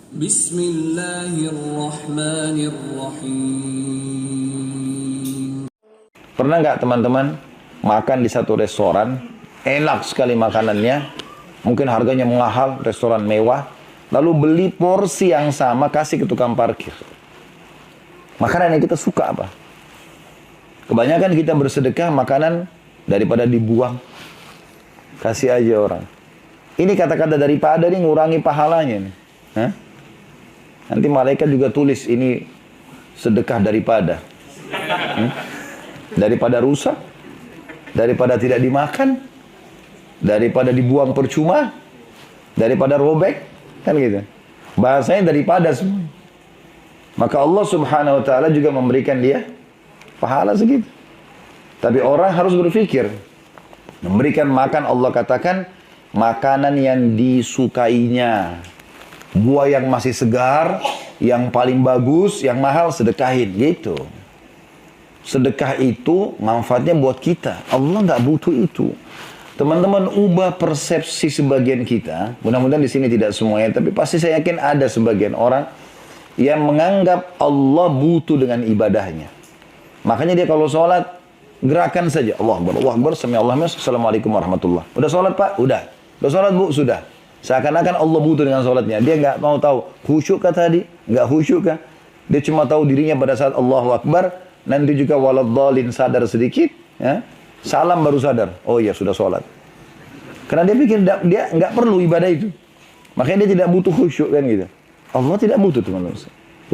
Bismillahirrahmanirrahim. Pernah nggak teman-teman makan di satu restoran, enak sekali makanannya, mungkin harganya mahal, restoran mewah, lalu beli porsi yang sama kasih ke tukang parkir. Makanan yang kita suka apa? Kebanyakan kita bersedekah makanan daripada dibuang, kasih aja orang. Ini kata-kata daripada ini ngurangi pahalanya nih. Hah? Nanti malaikat juga tulis ini sedekah daripada. Daripada rusak, daripada tidak dimakan, daripada dibuang percuma, daripada robek, kan gitu. Bahasanya daripada semua. Maka Allah Subhanahu wa taala juga memberikan dia pahala segitu. Tapi orang harus berpikir, memberikan makan, Allah katakan makanan yang disukainya. Buah yang masih segar, yang paling bagus, yang mahal sedekahin, gitu. Sedekah itu manfaatnya buat kita. Allah nggak butuh itu. Teman-teman, ubah persepsi sebagian kita. Mudah-mudahan di sini tidak semuanya, tapi pasti saya yakin ada sebagian orang yang menganggap Allah butuh dengan ibadahnya. Makanya dia kalau sholat, gerakan saja. Allah Akbar, Sami'allahu, Assalamualaikum warahmatullah. Udah sholat Pak? Udah. Udah sholat Bu? Sudah. Seakan-akan Allah butuh dengan sholatnya. Dia nggak mau tahu khusyuk kah tadi? Nggak khusyuk kah? Dia cuma tahu dirinya pada saat Allahu Akbar. Nanti juga waladhdallin sadar sedikit. Ya. Salam baru sadar. Oh iya sudah sholat. Karena dia pikir dia nggak perlu ibadah itu. Makanya dia tidak butuh khusyuk kan gitu. Allah tidak butuh teman-teman.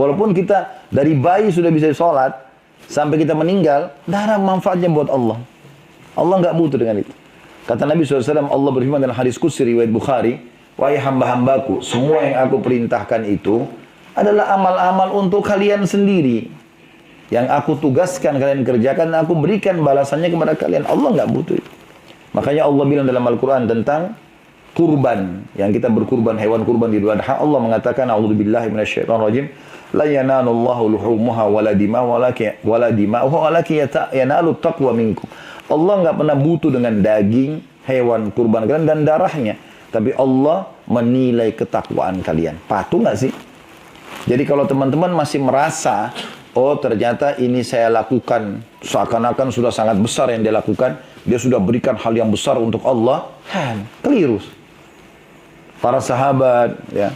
Walaupun kita dari bayi sudah bisa sholat. Sampai kita meninggal. Tidak ada manfaatnya buat Allah. Allah nggak butuh dengan itu. Kata Nabi SAW, Allah berfirman dalam hadis qudsi riwayat Bukhari. Wahai hamba-hambaku, semua yang aku perintahkan itu adalah amal-amal untuk kalian sendiri. Yang aku tugaskan kalian kerjakan, aku berikan balasannya kepada kalian. Allah nggak butuh itu. Makanya Allah bilang dalam Al-Quran tentang kurban. Yang kita berkurban, hewan kurban di Idul Adha. Allah mengatakan, A'udzubillahi minasyaitonirrajim. La yanalullahu luhumuha wala dima'uha walaki yanalu taqwa minkum. Allah nggak pernah butuh dengan daging hewan kurban kalian dan darahnya. Tapi Allah menilai ketakwaan kalian. Patuh nggak sih? Jadi kalau teman-teman masih merasa, oh ternyata ini saya lakukan, seakan-akan sudah sangat besar yang dia lakukan, dia sudah berikan hal yang besar untuk Allah, keliru. Para sahabat, ya,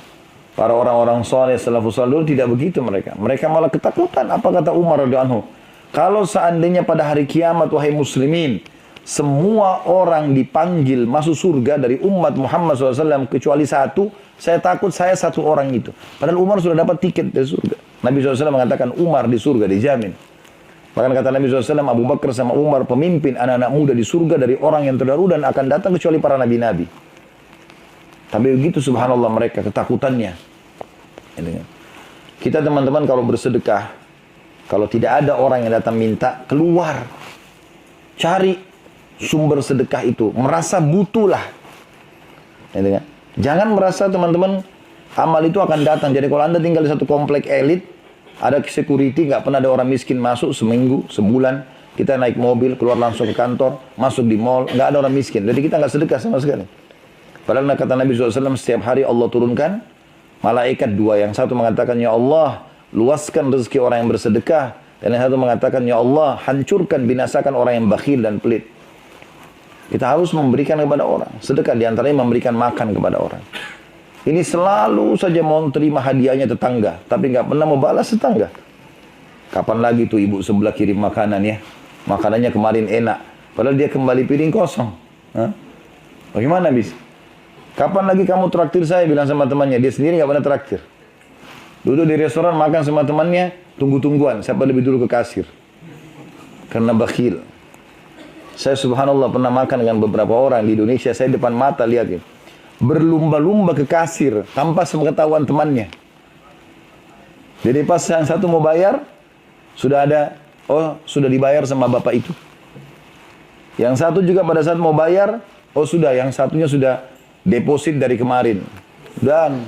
para orang-orang saleh, salafus saleh dulu tidak begitu mereka. Mereka malah ketakutan. Apa kata Umar radhiyallahu anhu? Kalau seandainya pada hari kiamat, wahai muslimin, semua orang dipanggil masuk surga dari umat Muhammad SAW kecuali satu, saya takut saya satu orang itu. Padahal Umar sudah dapat tiket dari surga. Nabi SAW mengatakan Umar di surga dijamin. Bahkan kata Nabi SAW, Abu Bakar sama Umar pemimpin anak-anak muda di surga dari orang yang terdahulu dan akan datang kecuali para nabi-nabi. Tapi begitu subhanallah mereka ketakutannya. Kita teman-teman kalau bersedekah, kalau tidak ada orang yang datang minta, keluar. Cari sumber sedekah itu. Merasa butuhlah. Jangan merasa teman-teman amal itu akan datang. Jadi kalau Anda tinggal di satu komplek elit, ada security, nggak pernah ada orang miskin masuk seminggu, sebulan. Kita naik mobil, keluar langsung ke kantor, masuk di mall, nggak ada orang miskin. Jadi kita nggak sedekah sama sekali. Padahal kata Nabi SAW, setiap hari Allah turunkan malaikat dua. Yang satu mengatakan, Ya Allah, luaskan rezeki orang yang bersedekah. Dan yang satu mengatakan, Ya Allah, hancurkan, binasakan orang yang bakhil dan pelit. Kita harus memberikan kepada orang. Sedekah diantaranya memberikan makan kepada orang. Ini selalu saja mau terima hadiahnya tetangga. Tapi nggak pernah mau balas tetangga. Kapan lagi tuh ibu sebelah kirim makanan ya? Makanannya kemarin enak. Padahal dia kembali piring kosong. Hah? Bagaimana bis? Kapan lagi kamu traktir saya? Bilang sama temannya. Dia sendiri nggak pernah traktir. Duduk di restoran makan sama temannya. Tunggu-tungguan. Siapa lebih dulu ke kasir. Karena bakhil. Saya subhanallah pernah makan dengan beberapa orang di Indonesia. Saya depan mata lihat ya. Berlumba-lumba ke kasir tanpa sepengetahuan temannya. Jadi pas yang satu mau bayar, sudah ada, oh sudah dibayar sama bapak itu. Yang satu juga pada saat mau bayar, oh sudah, yang satunya sudah deposit dari kemarin. Dan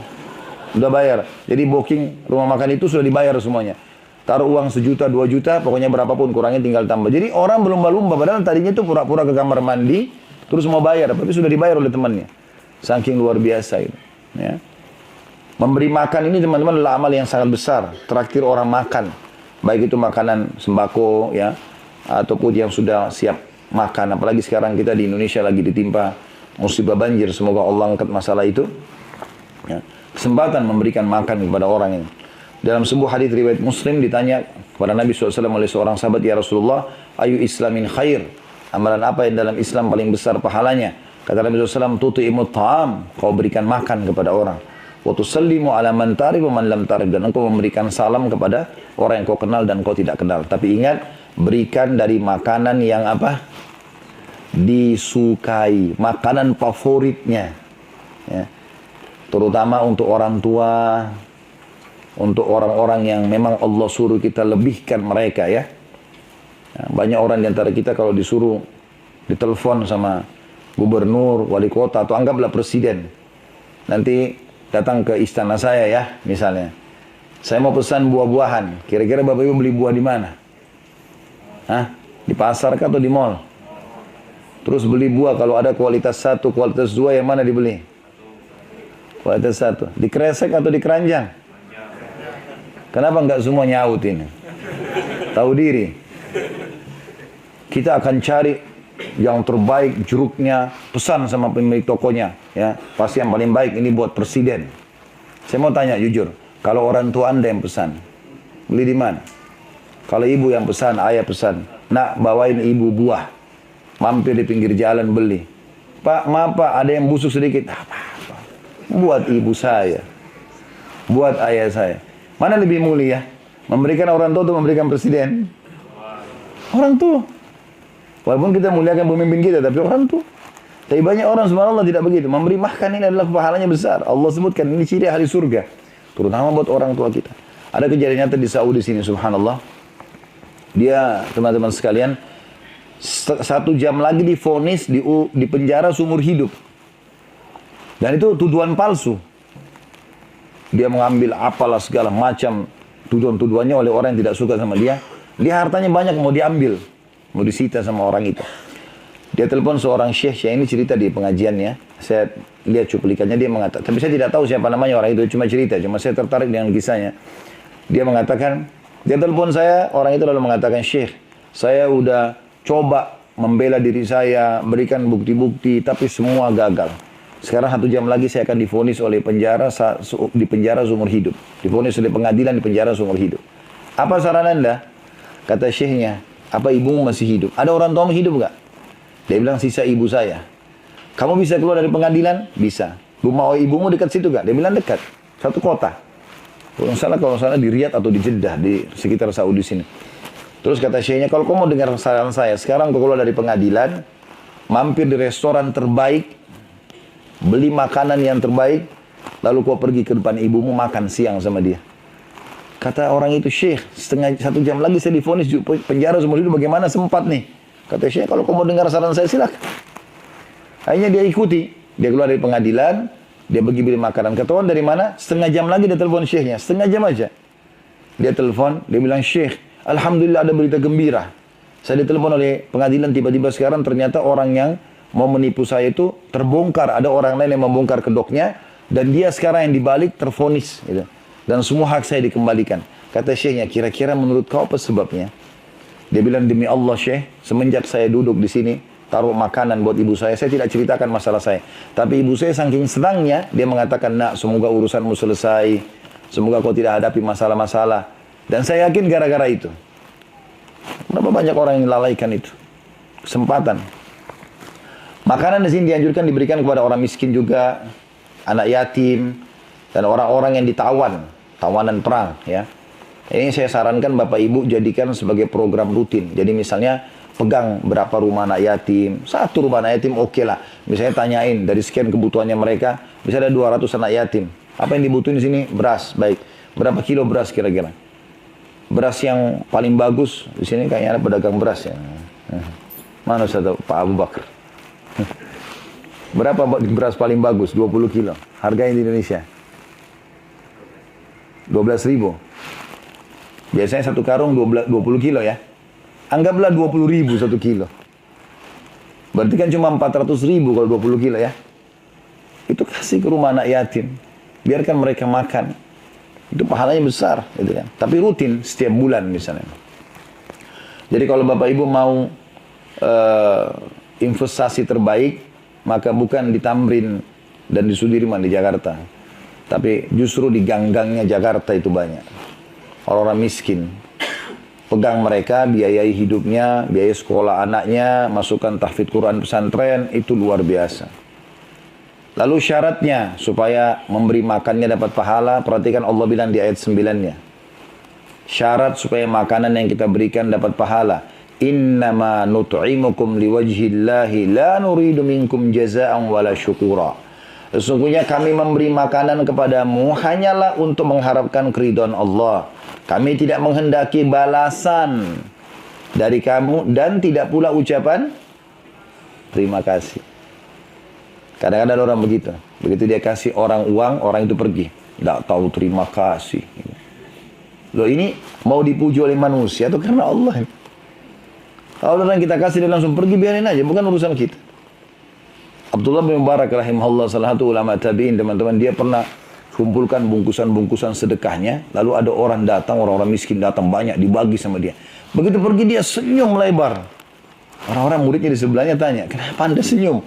sudah bayar. Jadi booking rumah makan itu sudah dibayar semuanya. Taruh uang 1 juta, 2 juta, pokoknya berapapun kurangnya tinggal tambah. Jadi orang berlumba-lumba, padahal tadinya itu pura-pura ke kamar mandi, terus mau bayar, tapi sudah dibayar oleh temannya. Saking luar biasa itu. Ya. Memberi makan ini teman-teman adalah amal yang sangat besar. Traktir orang makan, baik itu makanan sembako ya, ataupun yang sudah siap makan. Apalagi sekarang kita di Indonesia lagi ditimpa musibah banjir. Semoga Allah angkat masalah itu. Ya. Kesempatan memberikan makan kepada orang ini. Dalam sebuah hadis riwayat Muslim ditanya kepada Nabi SAW oleh seorang sahabat, ya Rasulullah, ayu islamin khair? Amalan apa yang dalam Islam paling besar pahalanya? Kata Nabi SAW, tuti'imut ta'am, kau berikan makan kepada orang. Wa tusallimu ala man tarif wa man lam tarif, dan engkau memberikan salam kepada orang yang kau kenal dan kau tidak kenal. Tapi ingat, berikan dari makanan yang apa? Disukai, makanan favoritnya. Ya. Terutama untuk orang tua, untuk orang-orang yang memang Allah suruh kita lebihkan mereka ya. Banyak orang di antara kita kalau disuruh ditelepon sama gubernur, wali kota, atau anggaplah presiden, nanti datang ke istana saya ya, misalnya. Saya mau pesan buah-buahan. Kira-kira Bapak Ibu beli buah di mana? Hah? Di pasar kah atau di mall? Terus beli buah kalau ada kualitas 1, kualitas 2, yang mana dibeli? Kualitas 1. Di kresek atau di keranjang? Kenapa enggak semua nyaut ini? Tahu diri. Kita akan cari yang terbaik, jeruknya, pesan sama pemilik tokonya, ya, pasti yang paling baik ini buat presiden. Saya mau tanya jujur, kalau orang tua Anda yang pesan, beli di mana? Kalau ibu yang pesan, ayah pesan, nak bawain ibu buah, mampir di pinggir jalan beli. Pak, maaf Pak, ada yang busuk sedikit. Apa-apa, buat ibu saya, buat ayah saya. Mana lebih mulia? Memberikan orang tua atau memberikan presiden? Orang tua. Walaupun kita muliakan pemimpin kita, tapi orang tua. Tapi banyak orang subhanallah tidak begitu. Memberi makan ini adalah pahalanya besar. Allah sebutkan ini ciri ahli surga. Terutama buat orang tua kita. Ada kejadian nyata di Saudi sini subhanallah. Dia, teman-teman sekalian, 1 jam lagi divonis di penjara seumur hidup. Dan itu tuduhan palsu. Dia mengambil apalah segala macam tuduhan-tuduhannya oleh orang yang tidak suka sama dia. Dia hartanya banyak mau diambil, mau disita sama orang itu. Dia telepon seorang syekh ini cerita di pengajiannya. Saya lihat cuplikannya, dia mengatakan, tapi saya tidak tahu siapa namanya orang itu, cuma cerita, cuma saya tertarik dengan kisahnya. Dia mengatakan, dia telepon saya, orang itu lalu mengatakan, Syekh, saya udah coba membela diri saya, berikan bukti-bukti, tapi semua gagal. Sekarang 1 jam lagi saya akan divonis oleh penjara, di penjara seumur hidup. Divonis oleh pengadilan di penjara seumur hidup. Apa saran Anda? Kata syekhnya, apa ibumu masih hidup? Ada orang tuamu hidup enggak? Dia bilang, sisa ibu saya. Kamu bisa keluar dari pengadilan? Bisa. Rumah ibumu dekat situ enggak? Dia bilang dekat. Satu kota. Kalau salah di Riyadh atau di Jeddah, di sekitar Saudi sini. Terus kata syekhnya, kalau kamu mau dengar saran saya, sekarang kau keluar dari pengadilan, mampir di restoran terbaik, beli makanan yang terbaik, lalu kau pergi ke depan ibumu makan siang sama dia. Kata orang itu, Syekh, 1 jam lagi saya divonis penjara seumur hidup, bagaimana sempat nih? Kata Syekh, kalau kau mau dengar saran saya silakan. Akhirnya dia ikuti, dia keluar dari pengadilan, dia pergi beli makanan. Ketahuan dari mana? 1/2 jam lagi dia telepon Syekhnya, 1/2 jam aja. Dia telepon, dia bilang, Syekh, alhamdulillah ada berita gembira. Saya ditelepon oleh pengadilan, tiba-tiba sekarang ternyata orang yang mau menipu saya itu terbongkar. Ada orang lain yang membongkar kedoknya, dan dia sekarang yang dibalik tervonis. Gitu. Dan semua hak saya dikembalikan. Kata syekhnya, kira-kira menurut kau apa sebabnya? Dia bilang, demi Allah Syekh, semenjak saya duduk di sini, taruh makanan buat ibu saya tidak ceritakan masalah saya. Tapi ibu saya saking senangnya, dia mengatakan, nak, semoga urusanmu selesai. Semoga kau tidak hadapi masalah-masalah. Dan saya yakin gara-gara itu. Berapa banyak orang yang lalaikan itu? Kesempatan. Makanan di sini dianjurkan diberikan kepada orang miskin juga, anak yatim, dan orang-orang yang ditawan, tawanan perang, ya. Ini saya sarankan Bapak Ibu jadikan sebagai program rutin. Jadi misalnya pegang berapa rumah anak yatim, 1 rumah anak yatim oke lah. Misalnya tanyain dari sekian kebutuhannya mereka, bisa ada 200 anak yatim. Apa yang dibutuhin di sini? Beras, baik. Berapa kilo beras kira-kira? Beras yang paling bagus di sini kayaknya ada pedagang beras ya. Mana saya tahu Pak Abu Bakar. Berapa beras paling bagus? 20 kilo. Harganya di Indonesia 12.000. Biasanya 1 karung 20 kilo ya. Anggaplah 20.000 1 kilo. Berarti kan cuma 400.000 kalau 20 kilo ya. Itu kasih ke rumah anak yatim. biarkan mereka makan. Itu pahalanya besar, gitu kan. Tapi rutin setiap bulan misalnya. Jadi kalau Bapak Ibu mau investasi terbaik, maka bukan di Tamrin dan di Sudirman di Jakarta, tapi justru di gang-gangnya Jakarta itu banyak orang-orang miskin. Pegang mereka, biayai hidupnya, biayai sekolah anaknya, masukkan tahfidz Quran pesantren, itu luar biasa. Lalu syaratnya supaya memberi makannya dapat pahala, perhatikan Allah bilang di ayat 9-nya. Syarat supaya makanan yang kita berikan dapat pahala. Innama nut'imukum liwajhillahi la nuridu minkum jazaa'an wala syukura. Sesungguhnya kami memberi makanan kepadamu hanyalah untuk mengharapkan keridhaan Allah. Kami tidak menghendaki balasan dari kamu dan tidak pula ucapan terima kasih. Kadang-kadang ada orang begitu. Begitu dia kasih orang uang, orang itu pergi. Tidak tahu terima kasih. Loh, ini mau dipuji oleh manusia atau karena Allah? Kalau orang kita kasih dia langsung pergi, biarin aja, bukan urusan kita. Abdullah bin Mubarak rahimahullah, salah satu ulama tabi'in, teman-teman, dia pernah kumpulkan bungkusan-bungkusan sedekahnya, lalu ada orang datang, orang-orang miskin datang banyak, dibagi sama dia. Begitu pergi dia senyum lebar. Orang-orang muridnya di sebelahnya tanya, kenapa Anda senyum?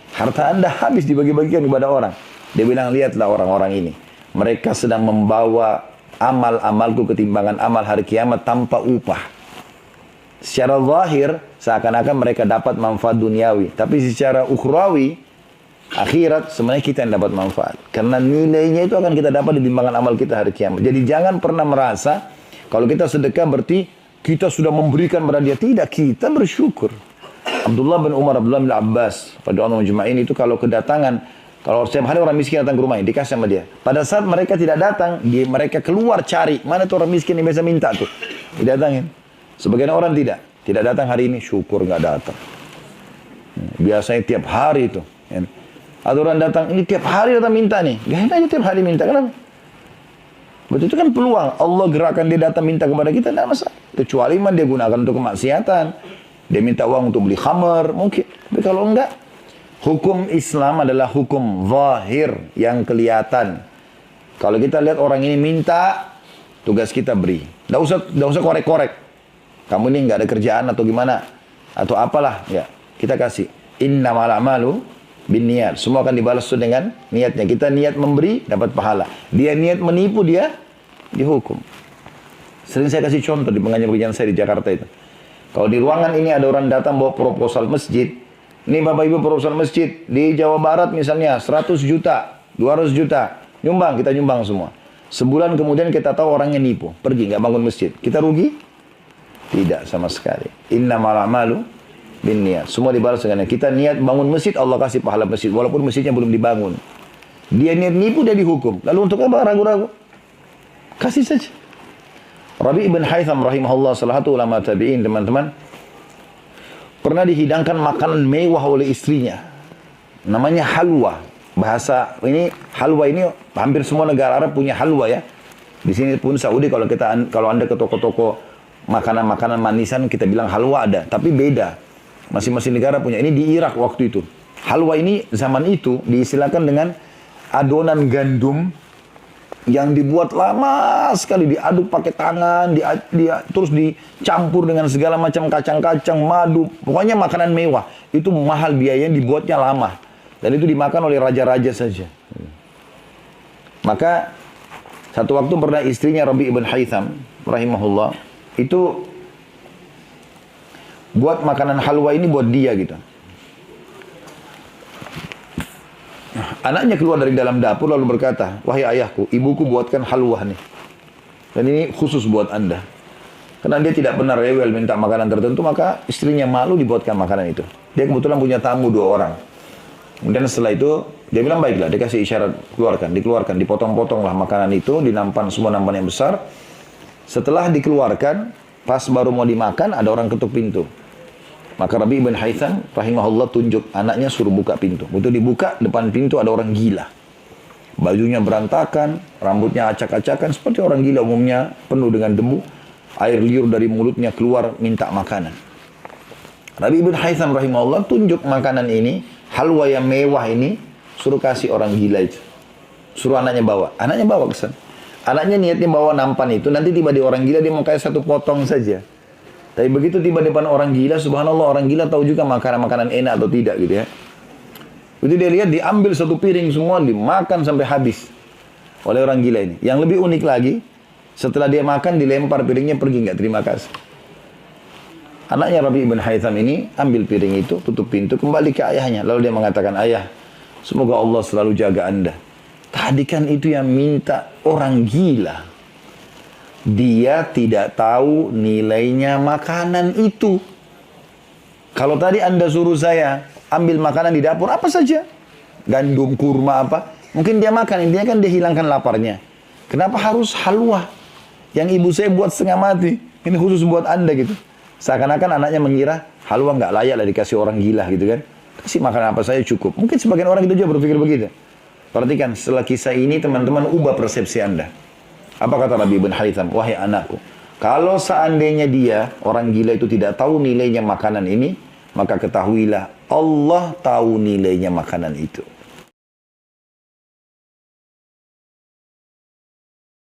Harta Anda habis dibagi-bagikan kepada orang. Dia bilang, lihatlah orang-orang ini. Mereka sedang membawa amal-amalku ketimbangan amal hari kiamat tanpa upah. Secara zahir, seakan-akan mereka dapat manfaat duniawi. Tapi secara ukhrawi, akhirat, sebenarnya kita yang dapat manfaat. Karena nilainya itu akan kita dapat di timbangan amal kita hari kiamat. Jadi jangan pernah merasa, kalau kita sedekah berarti kita sudah memberikan pada dia. Tidak, kita bersyukur. Abdullah bin Umar, Abdullah bin Abbas, pada orang Juma'in itu kalau kedatangan, kalau setiap hari orang miskin datang ke rumahnya, dikasih sama dia. Pada saat mereka tidak datang, mereka keluar cari, mana tuh orang miskin yang biasa minta tuh. Didatangin. Sebagian orang tidak datang hari ini, syukur nggak datang. Biasanya tiap hari itu. Ada orang datang, ini tiap hari datang minta nih. Gak aja tiap hari minta, kenapa? Betul, itu kan peluang. Allah gerakan dia datang minta kepada kita, tidak masalah. Kecuali dia gunakan untuk kemaksiatan. Dia minta uang untuk beli khamar, mungkin. Tapi kalau enggak, hukum Islam adalah hukum zahir yang kelihatan. Kalau kita lihat orang ini minta, tugas kita beri. Tidak usah korek-korek. Kamu ini nggak ada kerjaan atau gimana, atau apalah, ya kita kasih. Innamal a'malu binniyat. Semua akan dibalas dengan niatnya. Kita niat memberi, dapat pahala. Dia niat menipu, dia dihukum. Sering saya kasih contoh di pengajian saya di Jakarta itu. Kalau di ruangan ini ada orang datang bawa proposal masjid. Ini Bapak Ibu proposal masjid di Jawa Barat misalnya 100 juta, 200 juta. Nyumbang, kita nyumbang semua. Sebulan kemudian kita tahu orangnya nipu, pergi nggak bangun masjid. Kita rugi? Tidak sama sekali. Innamal a'malu binniyat. Semua dibalas dengan kita niat bangun masjid, Allah kasih pahala masjid walaupun masjidnya belum dibangun. Dia niat nipu, dia dihukum. Lalu untuk apa ragu-ragu? Kasih saja. Rabi' ibn Haytham rahimahullah, salah satu ulama tabi'in, teman-teman, pernah dihidangkan makanan mewah oleh istrinya. Namanya halwa. Bahasa ini halwa ini hampir semua negara Arab punya halwa ya. Di sini pun Saudi kalau Anda ke toko-toko makanan-makanan manisan kita bilang halwa ada, tapi beda. Masing-masing negara punya. Ini di Irak waktu itu. Halwa ini zaman itu diistilahkan dengan adonan gandum yang dibuat lama sekali, diaduk pakai tangan, terus dicampur dengan segala macam kacang-kacang, madu. Pokoknya makanan mewah. Itu mahal biayanya, dibuatnya lama. Dan itu dimakan oleh raja-raja saja. Maka satu waktu pernah istrinya Rabi' ibn Haytham rahimahullah itu buat makanan halwa ini buat dia gitu. Anaknya keluar dari dalam dapur lalu berkata, wahai ayahku, ibuku buatkan halwa nih. Dan ini khusus buat Anda. Karena dia tidak pernah rewel minta makanan tertentu, maka istrinya malu dibuatkan makanan itu. Dia kebetulan punya tamu 2 orang. Kemudian setelah itu, dia bilang baiklah, dia kasih isyarat, dikeluarkan, dipotong-potonglah makanan itu, dinampan semua nampan yang besar. Setelah dikeluarkan, pas baru mau dimakan, ada orang ketuk pintu. Maka Rabi' ibn Haytham rahimahullah tunjuk anaknya suruh buka pintu. Begitu dibuka, depan pintu ada orang gila. Bajunya berantakan, rambutnya acak-acakan, seperti orang gila umumnya, penuh dengan debu. Air liur dari mulutnya keluar minta makanan. Rabi' ibn Haytham rahimahullah tunjuk makanan ini, halwa yang mewah ini, suruh kasih orang gila itu. Suruh anaknya bawa. Anaknya bawa ke sana. Anaknya niatnya bawa nampan itu, nanti tiba di orang gila dia mau kayak satu potong saja. Tapi begitu tiba depan orang gila, subhanallah orang gila tahu juga makanan-makanan enak atau tidak gitu ya. Itu dia lihat diambil satu piring semua, dimakan sampai habis oleh orang gila ini. Yang lebih unik lagi, setelah dia makan dilempar piringnya pergi nggak terima kasih. Anaknya Rabi ibn Haytham ini ambil piring itu, tutup pintu, kembali ke ayahnya. Lalu dia mengatakan, ayah, semoga Allah selalu jaga anda. Tadi kan itu yang minta orang gila. Dia tidak tahu nilainya makanan itu. Kalau tadi anda suruh saya ambil makanan di dapur apa saja, gandum, kurma apa, mungkin dia makan, intinya kan dia hilangkan laparnya. Kenapa harus halwa yang ibu saya buat setengah mati, ini khusus buat anda gitu. Seakan-akan anaknya mengira halwa nggak layak lah dikasih orang gila gitu kan. Kasih makan apa saja cukup. Mungkin sebagian orang itu juga berpikir begitu. Perhatikan, setelah kisah ini teman-teman ubah persepsi anda. Apa kata Rabi ibn Haytham? Wahai anakku, kalau seandainya dia, orang gila itu tidak tahu nilainya makanan ini, maka ketahuilah Allah tahu nilainya makanan itu.